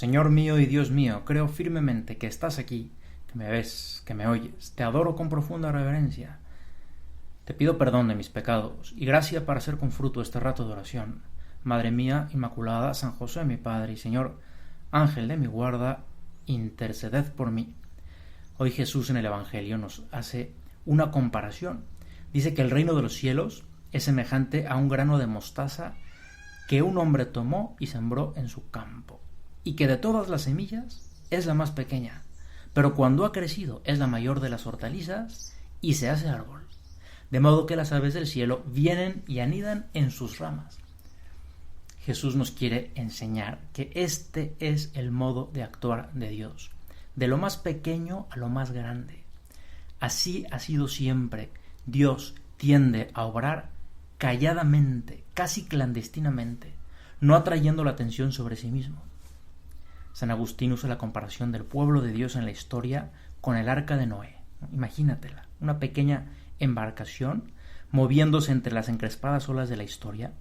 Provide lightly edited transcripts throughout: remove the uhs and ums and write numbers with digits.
Señor mío y Dios mío, creo firmemente que estás aquí, que me ves, que me oyes. Te adoro con profunda reverencia. Te pido perdón de mis pecados y gracia para hacer con fruto este rato de oración. Madre mía Inmaculada, San José mi Padre y Señor, Ángel de mi guarda, interceded por mí. Hoy Jesús en el Evangelio nos hace una comparación. Dice que el reino de los cielos es semejante a un grano de mostaza que un hombre tomó y sembró en su campo, y que de todas las semillas es la más pequeña, pero cuando ha crecido es la mayor de las hortalizas y se hace árbol, de modo que las aves del cielo vienen y anidan en sus ramas. Jesús nos quiere enseñar que este es el modo de actuar de Dios, de lo más pequeño a lo más grande. Así ha sido siempre. Dios tiende a obrar calladamente, casi clandestinamente, no atrayendo la atención sobre sí mismo. San Agustín usa la comparación del pueblo de Dios en la historia con el arca de Noé. Imagínatela, una pequeña embarcación moviéndose entre las encrespadas olas de la historia,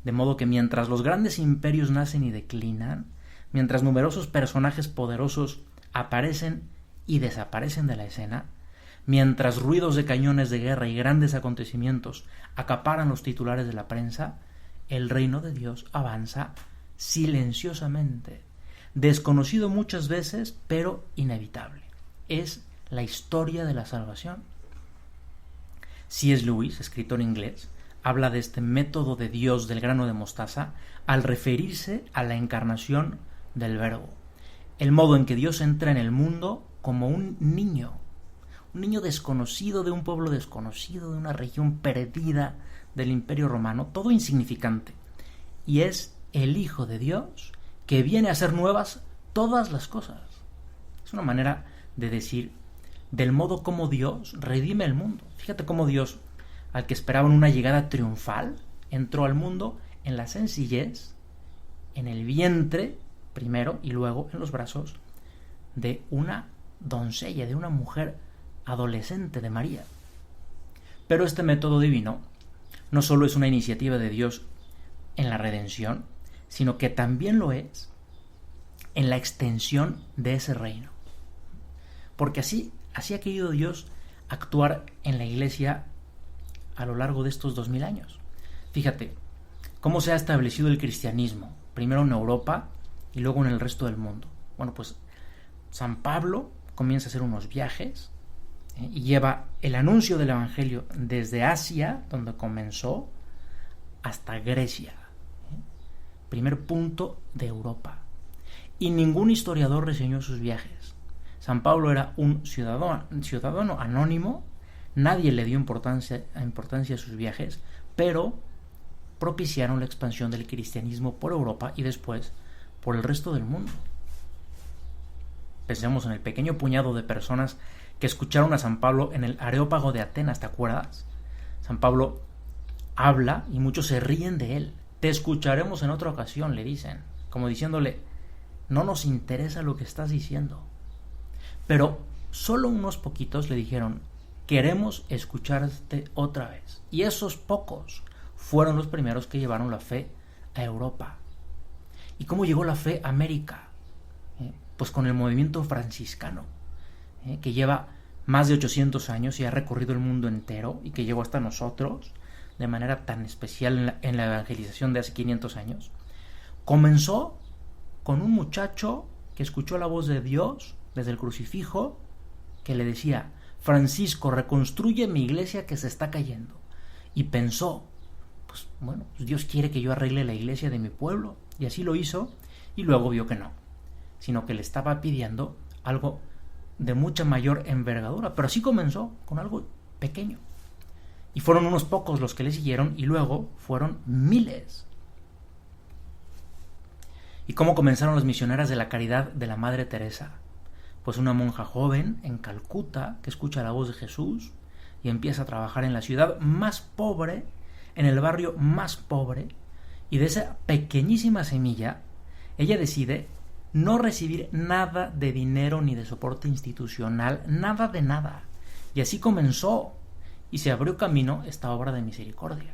de modo que mientras los grandes imperios nacen y declinan, mientras numerosos personajes poderosos aparecen y desaparecen de la escena, mientras ruidos de cañones de guerra y grandes acontecimientos acaparan los titulares de la prensa, el reino de Dios avanza silenciosamente, desconocido muchas veces, pero inevitable. Es la historia de la salvación. C.S. Lewis, escritor inglés, habla de este método de Dios del grano de mostaza al referirse a la encarnación del Verbo, el modo en que Dios entra en el mundo como un niño desconocido de un pueblo desconocido, de una región perdida del Imperio Romano, todo insignificante, y es el Hijo de Dios que viene a hacer nuevas todas las cosas. Es una manera de decir del modo como Dios redime el mundo. Fíjate cómo Dios, al que esperaban una llegada triunfal, entró al mundo en la sencillez, en el vientre primero y luego en los brazos de una doncella, de una mujer adolescente, de María. Pero este método divino no solo es una iniciativa de Dios en la redención, sino que también lo es en la extensión de ese reino. Porque así ha querido Dios actuar en la Iglesia a lo largo de estos 2000 años. Fíjate cómo se ha establecido el cristianismo, primero en Europa y luego en el resto del mundo. Bueno, pues San Pablo comienza a hacer unos viajes y lleva el anuncio del Evangelio desde Asia, donde comenzó, hasta Grecia, primer punto de Europa. Y ningún historiador reseñó sus viajes. San Pablo era un ciudadano anónimo, nadie le dio importancia a sus viajes, pero propiciaron la expansión del cristianismo por Europa y después por el resto del mundo. Pensemos en el pequeño puñado de personas que escucharon a San Pablo en el Areópago de Atenas, ¿te acuerdas? San Pablo habla y muchos se ríen de él. Te escucharemos en otra ocasión, le dicen, como diciéndole, no nos interesa lo que estás diciendo. Pero solo unos poquitos le dijeron, queremos escucharte otra vez. Y esos pocos fueron los primeros que llevaron la fe a Europa. ¿Y cómo llegó la fe a América? Pues con el movimiento franciscano, que lleva más de 800 años y ha recorrido el mundo entero y que llegó hasta nosotros de manera tan especial en la evangelización de hace 500 años. Comenzó con un muchacho que escuchó la voz de Dios desde el crucifijo que le decía, Francisco, reconstruye mi iglesia que se está cayendo. Y pensó, pues bueno, Dios quiere que yo arregle la iglesia de mi pueblo, y así lo hizo, y luego vio que no, sino que le estaba pidiendo algo de mucha mayor envergadura, pero así comenzó, con algo pequeño. Y fueron unos pocos los que le siguieron, y luego fueron miles. ¿Y cómo comenzaron las misioneras de la caridad de la Madre Teresa? Pues una monja joven en Calcuta que escucha la voz de Jesús y empieza a trabajar en la ciudad más pobre, en el barrio más pobre, y de esa pequeñísima semilla ella decide no recibir nada de dinero ni de soporte institucional, nada de nada. Y así comenzó y se abrió camino esta obra de misericordia.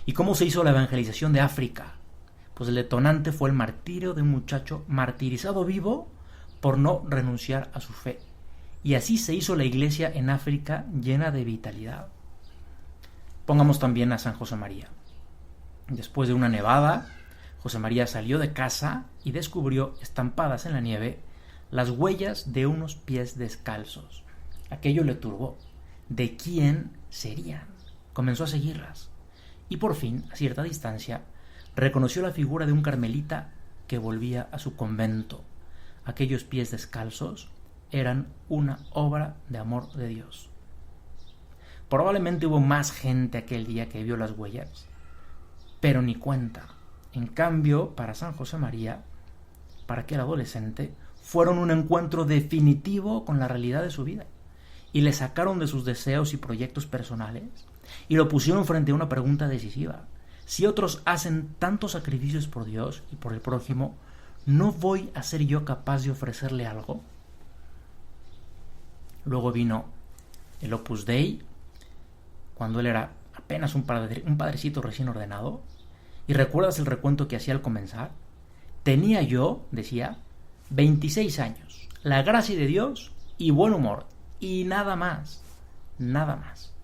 ¿Y cómo se hizo la evangelización de África? Pues el detonante fue el martirio de un muchacho martirizado vivo por no renunciar a su fe. Y así se hizo la iglesia en África llena de vitalidad. Pongamos también a San José María. Después de una nevada, José María salió de casa y descubrió estampadas en la nieve las huellas de unos pies descalzos. Aquello le turbó. ¿De quién serían? Comenzó a seguirlas. Y por fin, a cierta distancia, reconoció la figura de un carmelita que volvía a su convento. Aquellos pies descalzos eran una obra de amor de Dios. Probablemente hubo más gente aquel día que vio las huellas, pero ni cuenta. En cambio, para San José María, para aquel adolescente, fueron un encuentro definitivo con la realidad de su vida, y le sacaron de sus deseos y proyectos personales, y lo pusieron frente a una pregunta decisiva. Si otros hacen tantos sacrificios por Dios y por el prójimo, ¿no voy a ser yo capaz de ofrecerle algo? Luego vino el Opus Dei, cuando él era apenas un padrecito recién ordenado. ¿Y recuerdas el recuento que hacía al comenzar? Tenía yo, decía, 26 años, la gracia de Dios y buen humor, y nada más, nada más.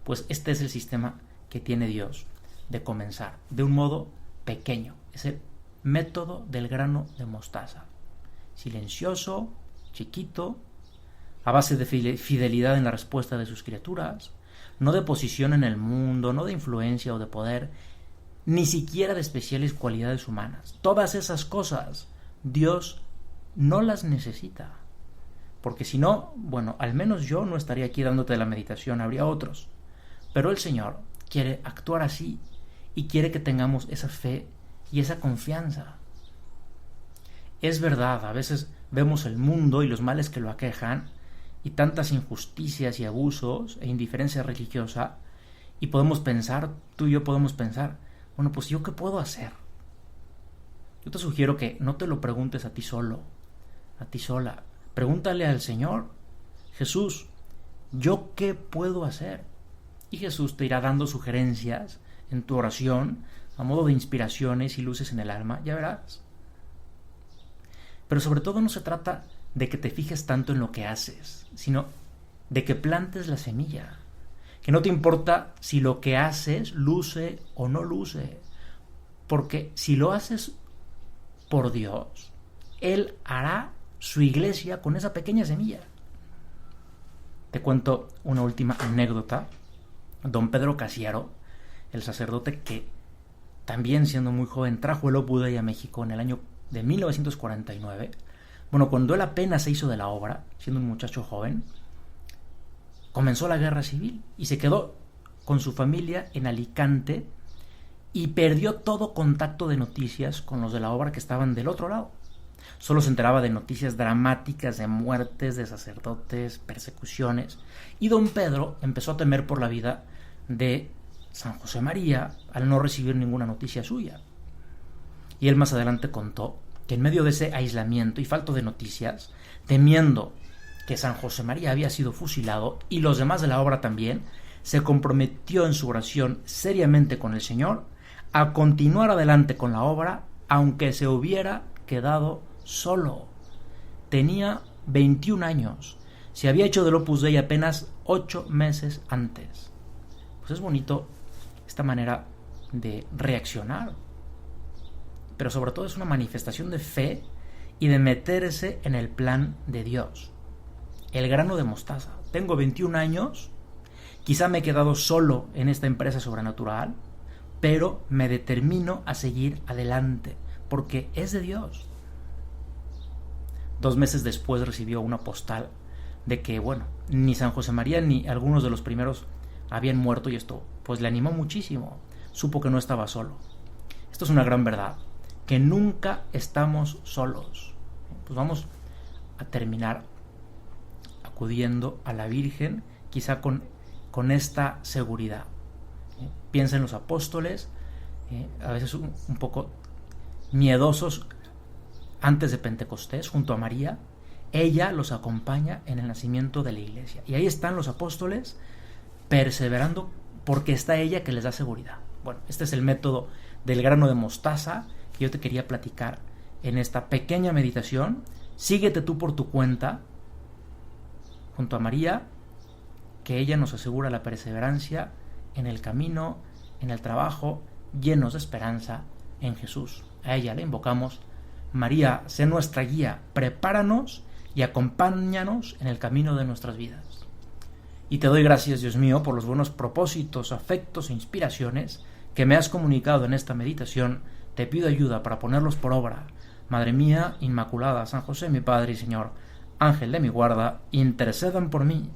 Pues este es el sistema que tiene Dios de comenzar, de un modo pequeño. Es el método del grano de mostaza. Silencioso, chiquito, a base de fidelidad en la respuesta de sus criaturas, no de posición en el mundo, no de influencia o de poder, ni siquiera de especiales cualidades humanas. Todas esas cosas Dios no las necesita. Porque si no, bueno, al menos yo no estaría aquí dándote la meditación, habría otros. Pero el Señor quiere actuar así y quiere que tengamos esa fe y esa confianza. Es verdad, a veces vemos el mundo y los males que lo aquejan y tantas injusticias y abusos e indiferencia religiosa, y podemos pensar, tú y yo podemos pensar, bueno, pues ¿yo qué puedo hacer? Yo te sugiero que no te lo preguntes a ti solo, a ti sola. Pregúntale al Señor: Jesús, ¿yo qué puedo hacer? Y Jesús te irá dando sugerencias en tu oración, a modo de inspiraciones y luces en el alma, ya verás. Pero sobre todo no se trata de que te fijes tanto en lo que haces, sino de que plantes la semilla. Que no te importa si lo que haces luce o no luce, porque si lo haces por Dios, Él hará su iglesia con esa pequeña semilla. Te cuento una última anécdota. Don Pedro Casiaro, el sacerdote que también siendo muy joven trajo el Opus Dei a México en el año de 1949, bueno, cuando él apenas se hizo de la obra, siendo un muchacho joven, comenzó la guerra civil y se quedó con su familia en Alicante y perdió todo contacto de noticias con los de la obra que estaban del otro lado. Solo se enteraba de noticias dramáticas, de muertes, de sacerdotes, persecuciones, y don Pedro empezó a temer por la vida de San José María al no recibir ninguna noticia suya. Y él más adelante contó que en medio de ese aislamiento y falta de noticias, temiendo que San José María había sido fusilado y los demás de la obra también, se comprometió en su oración seriamente con el Señor a continuar adelante con la obra aunque se hubiera quedado solo. Tenía 21 años, se había hecho del Opus Dei apenas 8 meses antes. Pues es bonito esta manera de reaccionar, pero sobre todo es una manifestación de fe y de meterse en el plan de Dios. El grano de mostaza. Tengo 21 años, quizá me he quedado solo en esta empresa sobrenatural, pero me determino a seguir adelante, porque es de Dios. 2 meses después recibió una postal de que, bueno, ni San José María ni algunos de los primeros habían muerto, y esto pues le animó muchísimo. Supo que no estaba solo. Esto es una gran verdad, que nunca estamos solos. Pues vamos a terminar acudiendo a la Virgen, quizá con esta seguridad. Piensa en los apóstoles, a veces un poco miedosos antes de Pentecostés, junto a María. Ella los acompaña en el nacimiento de la iglesia. Y ahí están los apóstoles perseverando porque está ella que les da seguridad. Bueno, este es el método del grano de mostaza que yo te quería platicar en esta pequeña meditación. Síguete tú por tu cuenta junto a María, que ella nos asegura la perseverancia en el camino, en el trabajo, llenos de esperanza en Jesús. A ella le invocamos. María, sé nuestra guía, prepáranos y acompáñanos en el camino de nuestras vidas. Y te doy gracias, Dios mío, por los buenos propósitos, afectos e inspiraciones que me has comunicado en esta meditación. Te pido ayuda para ponerlos por obra. Madre mía Inmaculada, San José mi Padre y Señor, Ángel de mi guarda, intercedan por mí.